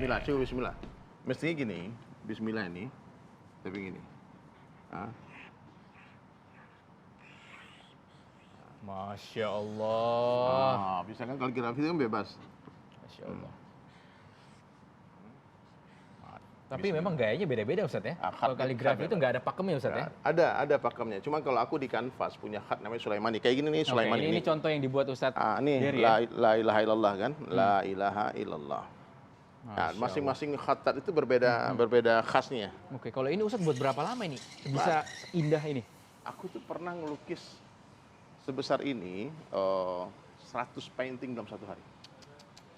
Bismillah, coba Bismillah. Mestinya gini, Bismillah ini, tapi gini. Masya Allah. Bisa kan kaligrafi itu kan bebas. Masya Allah. Tapi memang gayanya beda-beda Ustadz ya. Kalau kaligrafi itu nggak ada pakemnya Ustadz ya? Ada pakemnya. Cuma kalau aku di kanvas punya khat namanya Sulaimani. Kayak gini nih Sulaimani. Ini contoh yang dibuat Ustadz. Ini Dery, la ilaha illallah kan? La ilaha illallah. Nah, masing-masing khatat itu berbeda khasnya. Oke, kalau ini Ustadz buat berapa lama ini? Bisa indah ini? Aku tuh pernah ngelukis sebesar ini 100 painting dalam satu hari.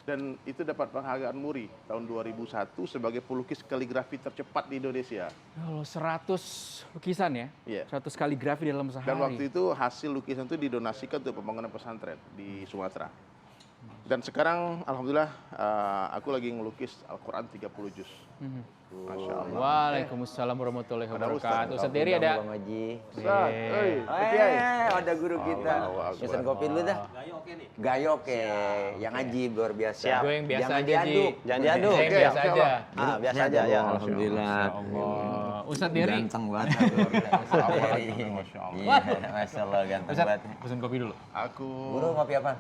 Dan itu dapat penghargaan MURI tahun 2001 sebagai pelukis kaligrafi tercepat di Indonesia. Kalau 100 lukisan ya? Iya. 100 kaligrafi dalam sehari. Dan waktu itu hasil lukisan itu didonasikan untuk pembangunan pesantren di Sumatera. Dan sekarang alhamdulillah aku lagi ngelukis Al-Quran 30 juz. Masya Allah. Waalaikumsalam warahmatullahi wabarakatuh. Ustadz Dery ada. Bang Haji. Ustadz, ada guru kita. Pesan kopi dulu dah. Gayoke. Yang Haji luar biasa. Siap. Gue yang biasa Jangan aja, diaduk. Jangan diaduk. Saya yang biasa aja. Biasa aja ya. Alhamdulillah. Ustadz Dery. Ganteng banget. Masya Allah. Iya, Masya Allah ganteng Ustadz, banget. pesen kopi dulu. Aku Guru kopi apa?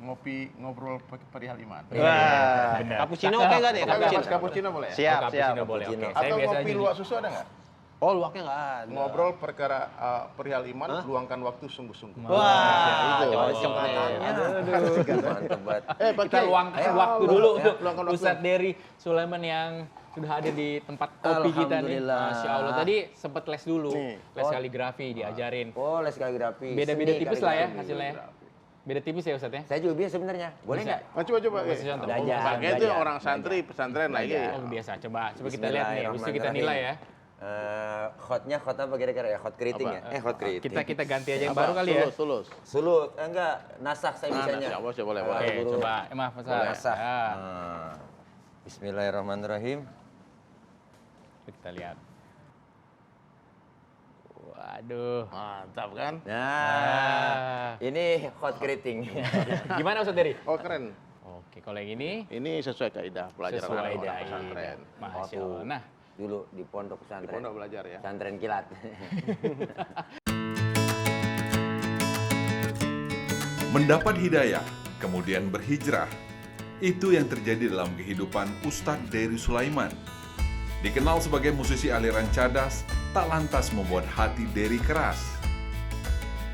ngobrol perihal iman. Wah, cappuccino oke nggak nih? Mas cappuccino boleh ya? Siap, siap. Cappuccino boleh. Oke, saya Atau biasa kopi aja. luwak susu ada nggak? Oh, luwaknya nggak ada. Ngobrol perkara perihal iman, luangkan waktu sungguh-sungguh. Wah, itu. cocok nih. Mantap banget. Kita luangkan waktu dulu untuk luangkan waktu. Ustadz Dery Sulaiman yang sudah hadir di tempat kopi kita nih. Alhamdulillah. Masya Allah. Tadi sempat les dulu. Nih. Les kaligrafi diajarin. Oh, les kaligrafi. Beda-beda Seni tipis lah ya kaligrafi. hasilnya. Beda tipis ya Ustadz ya? Saya juga biasa sebenarnya. Boleh Bisa. nggak? Coba. Masih contoh. Belajar. Pakainya itu orang santri, pesantren lagi. Oh biasa, coba kita lihat nih, habis itu kita nilai ya. Khotnya khot apa kira-kira ya? Khot keriting Apa? ya? Khot keriting. Kita ganti aja yang baru kali ya. Tulus. Sulut, enggak, nasak saya bisanya. Ya, boleh. Oke, Guru. coba. Maaf, Ustaz. Nasak. Ya. Bismillahirrahmanirrahim. Kita lihat. Waduh. Mantap kan? Nah, ini khot keriting. Gimana Ustadz Dery? Oh keren. Oke, kalau yang ini Ini sesuai kaidah pelajaran sesuai orang dari pesantren. Masya Allah. Nah, Dulu di pondok Di pesantren. pondok belajar ya. Pesantren kilat. Mendapat hidayah, kemudian berhijrah. Itu yang terjadi dalam kehidupan Ustadz Dery Sulaiman. Dikenal sebagai musisi aliran cadas, tak lantas membuat hati Dery keras.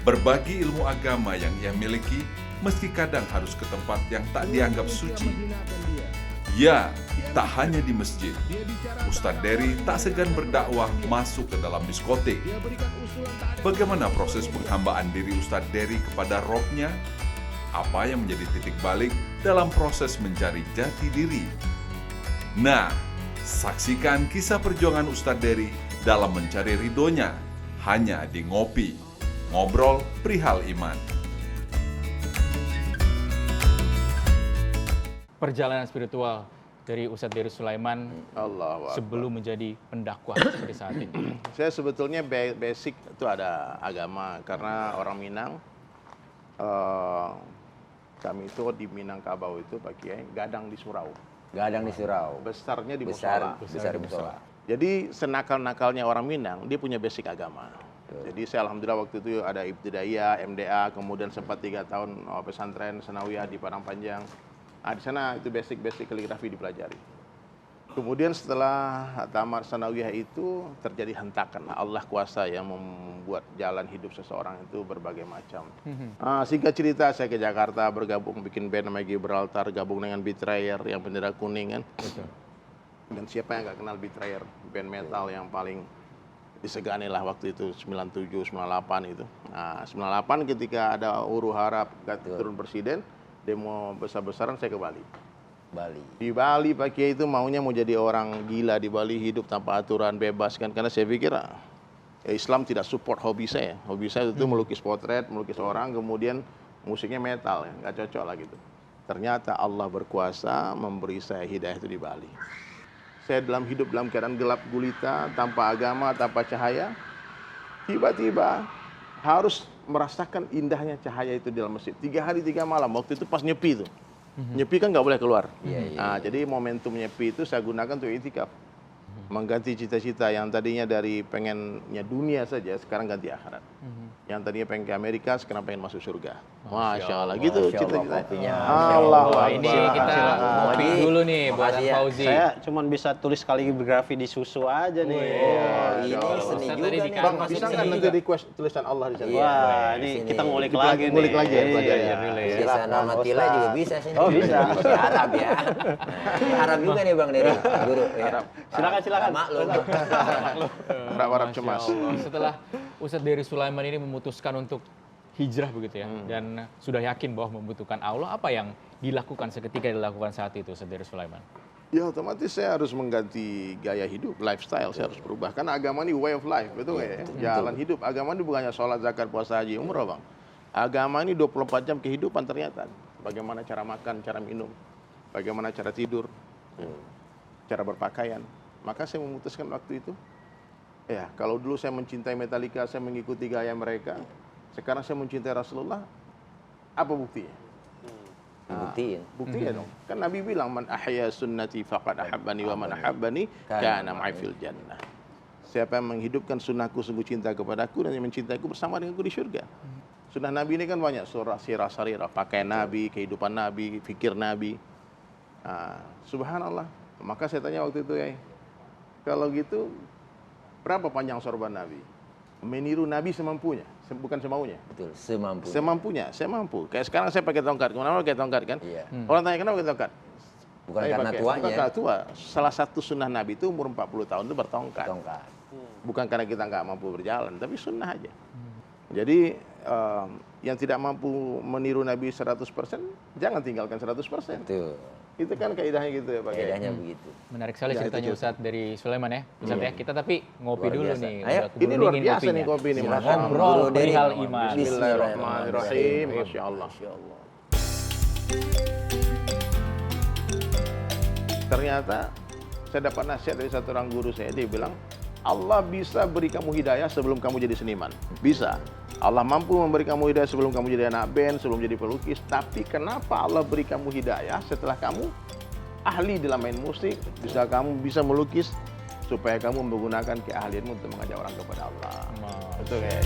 Berbagi ilmu agama yang ia miliki, meski kadang harus ke tempat yang tak dianggap suci. Ya, tak hanya di masjid. Ustadz Dery tak segan berdakwah masuk ke dalam diskotik. Bagaimana proses penghambaan diri Ustadz Dery kepada Robnya? Apa yang menjadi titik balik dalam proses mencari jati diri? Nah, saksikan kisah perjuangan Ustadz Dery dalam mencari ridhonya hanya di Ngobrol Perihal Iman. perjalanan spiritual dari Ustadz Dery Sulaiman Allah. sebelum menjadi pendakwah seperti saat ini. Saya sebetulnya basic itu ada agama karena orang Minang. Kami itu di Minangkabau itu Pak Kiai gadang di surau. Gadang di surau. Besarnya di Besar, musola. besar di musola. Jadi senakal-nakalnya orang Minang, dia punya basic agama. Jadi saya alhamdulillah waktu itu ada Ibtidaiyah, MDA, kemudian sempat 3 tahun pesantren Sanawiyah di Padang Panjang. Nah, di sana itu basic kaligrafi dipelajari. Kemudian setelah tamat Sanawiyah itu terjadi hentakan. Allah kuasa yang membuat jalan hidup seseorang itu berbagai macam. Singkat cerita saya ke Jakarta bergabung bikin band namanya Gibraltar, gabung dengan Betrayer yang bendera kuning kan. Betul. Dan siapa yang nggak kenal Betrayer, band metal yang paling disegani lah waktu itu 97, 98 itu. Nah 98 ketika ada huru hara turun presiden, demo besar-besaran saya ke Bali. Di Bali Pak Kiai itu maunya mau jadi orang gila di Bali, hidup tanpa aturan, bebas kan. Karena saya pikir Islam tidak support hobi saya. Hobi saya itu melukis potret, melukis orang, kemudian musiknya metal ya, nggak cocok lah gitu. Ternyata Allah berkuasa memberi saya hidayah itu di Bali. Saya hidup dalam keadaan gelap gulita, tanpa agama, tanpa cahaya. Tiba-tiba harus merasakan indahnya cahaya itu di dalam masjid. 3 hari 3 malam, waktu itu pas nyepi itu. Nyepi kan nggak boleh keluar. Iya. Nah, jadi momentum nyepi itu saya gunakan untuk itikaf. Mengganti cita-cita yang tadinya dari pengennya dunia saja, sekarang ganti akhirat. Yang tadinya pengen ke Amerika, sekarang pengen masuk surga. Masya Allah, gitu Masya Allah, cita-cita. kopinya. Allah, Wah, ini kita ngopi dulu nih buatan Makasih ya. Fauzi. Saya cuma bisa tulis kaligrafi di susu aja nih. Ini Allah. seni Ustaz juga tadi nih. dikasih Bang, masuk bisa sini nggak nanti juga. request tulisan Allah di sana? Iya. Wah, ini Sini. kita ngulik Kita lagi nih. ngulik lagi ya, Iya, belajar iya. dulu ya. Bisa nama Tila Ustaz. juga bisa sini. Oh, bisa. Masih Arab ya. Ini Arab juga nih Bang dari guru. Ya. Silakan. Maklum. Arab cemas. Masya Allah. Setelah Ustadz Dery Sulaiman ini memutuskan untuk hijrah begitu ya, dan sudah yakin bahwa membutuhkan Allah, apa yang dilakukan seketika dilakukan saat itu Ustadz Dery Sulaiman? Ya otomatis saya harus mengganti gaya hidup, lifestyle saya harus berubah. Karena agama ini way of life, betul nggak ya? Jalan hidup. Agama ini bukan hanya sholat, zakat, puasa, haji, umroh, Bang. Agama ini 24 jam kehidupan ternyata. Bagaimana cara makan, cara minum, bagaimana cara tidur, cara berpakaian. Maka saya memutuskan waktu itu, ya kalau dulu saya mencintai Metallica, saya mengikuti gaya mereka. Sekarang saya mencintai Rasulullah, apa buktinya? Buktiin. Buktinya dong. Kan Nabi bilang, man ahya sunnati faqad ahabbani wa man ahabbani kana ma'i fil jannah. Siapa yang menghidupkan sunnahku sungguh cinta kepadaku dan yang mencintaiku bersama denganku di surga. Sunnah Nabi ini kan banyak, surah, sirah, sarirah, pakaian Nabi, kehidupan Nabi, fikir Nabi. Nah, subhanallah. Maka saya tanya waktu itu, ya, kalau gitu berapa panjang sorban Nabi? Meniru Nabi semampunya, bukan semaunya. Betul, semampu. Semampunya, saya mampu. Kayak sekarang saya pakai tongkat, kemana-mana pakai tongkat kan? Iya. Orang tanya kenapa pakai tongkat? Bukan Saya karena pakai. tuanya. Bukan karena tua. Salah satu sunnah Nabi itu umur 40 tahun itu bertongkat. Tongkat. Bukan karena kita nggak mampu berjalan, tapi sunnah aja. Jadi yang tidak mampu meniru Nabi 100%, jangan tinggalkan 100%. Tuh, Itu kan kaidahnya gitu ya Pak. Kiai. bedanya begitu. Menarik sekali Ya, ceritanya itu. Ustadz dari Sulaiman ya. Ustadz ya, kita tapi ngopi Luar dulu biasa. nih. Ayo, udah keburu Ini luar dingin biasa kopinya. nih kopi ini. Silakan. Masya Allah. Ngobrol Guru Dery. perihal iman. Bismillahirrahmanirrahim. Masya Allah. Masya Allah. Ternyata saya dapat nasihat dari satu orang guru saya, dia bilang, Allah bisa beri kamu hidayah sebelum kamu jadi seniman. Bisa. Allah mampu memberi kamu hidayah sebelum kamu jadi anak band, sebelum jadi pelukis. Tapi kenapa Allah beri kamu hidayah setelah kamu ahli dalam main musik, kamu bisa melukis, supaya kamu menggunakan keahlianmu untuk mengajak orang kepada Allah. Betul ya?